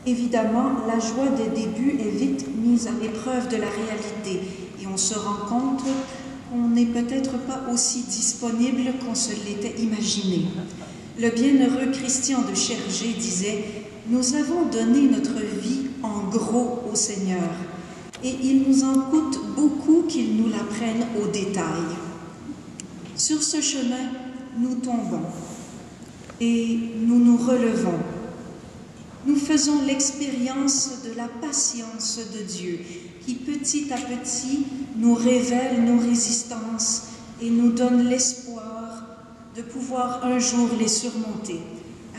Évidemment, la joie des débuts est vite mise à l'épreuve de la réalité et on se rend compte qu'on n'est peut-être pas aussi disponible qu'on se l'était imaginé. Le bienheureux Christian de Chergé disait « Nous avons donné notre vie en gros au Seigneur et il nous en coûte beaucoup qu'il nous la prenne au détail. » Sur ce chemin, nous tombons et nous nous relevons. Nous faisons l'expérience de la patience de Dieu qui petit à petit nous révèle nos résistances et nous donne l'espoir de pouvoir un jour les surmonter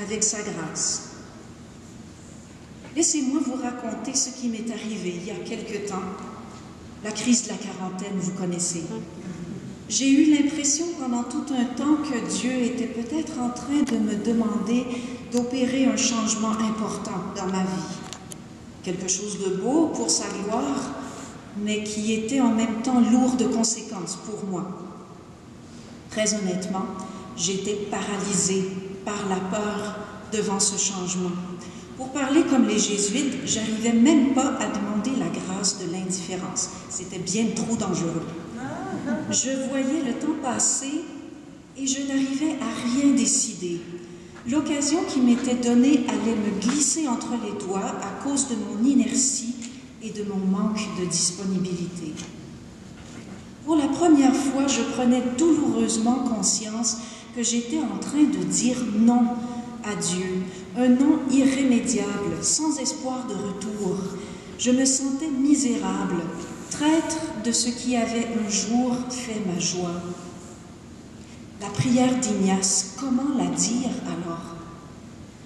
avec sa grâce. Laissez-moi vous raconter ce qui m'est arrivé il y a quelque temps. La crise de la quarantaine, vous connaissez. J'ai eu l'impression pendant tout un temps que Dieu était peut-être en train de me demander d'opérer un changement important dans ma vie. Quelque chose de beau pour sa gloire, mais qui était en même temps lourd de conséquences pour moi. Très honnêtement, j'étais paralysée par la peur devant ce changement. Pour parler comme les jésuites, j'arrivais même pas à demander la grâce de l'indifférence. C'était bien trop dangereux. Je voyais le temps passer et je n'arrivais à rien décider. L'occasion qui m'était donnée allait me glisser entre les doigts à cause de mon inertie et de mon manque de disponibilité. Pour la première fois, je prenais douloureusement conscience que j'étais en train de dire non à Dieu, un non irrémédiable, sans espoir de retour. Je me sentais misérable, traître de ce qui avait un jour fait ma joie. La prière d'Ignace, comment la dire alors?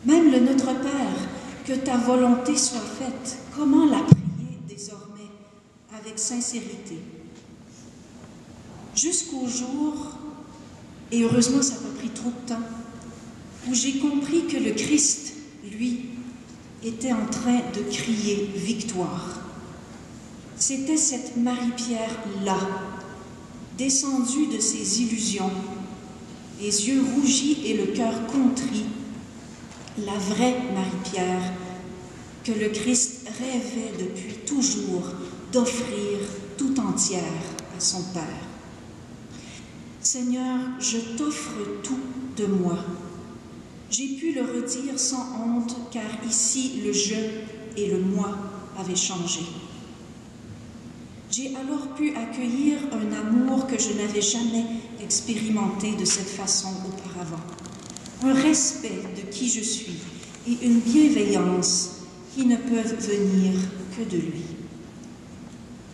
Même le Notre Père, que ta volonté soit faite, comment la prier désormais avec sincérité? Jusqu'au jour, et heureusement ça n'a pas pris trop de temps, où j'ai compris que le Christ, lui, était en train de crier victoire. C'était cette Marie-Pierre-là, descendue de ses illusions, les yeux rougis et le cœur contrit, la vraie Marie-Pierre, que le Christ rêvait depuis toujours d'offrir tout entière à son Père. Seigneur, je t'offre tout de moi. J'ai pu le redire sans honte, car ici le je et le moi avaient changé. J'ai alors pu accueillir un amour que je n'avais jamais expérimenté de cette façon auparavant. Un respect de qui je suis et une bienveillance qui ne peuvent venir que de lui.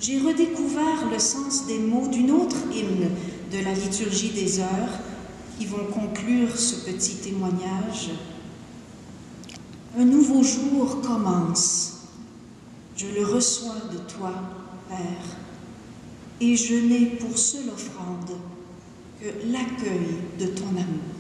J'ai redécouvert le sens des mots d'une autre hymne de la liturgie des heures qui vont conclure ce petit témoignage. Un nouveau jour commence. Je le reçois de toi, Père, et je n'ai pour seule offrande que l'accueil de ton amour.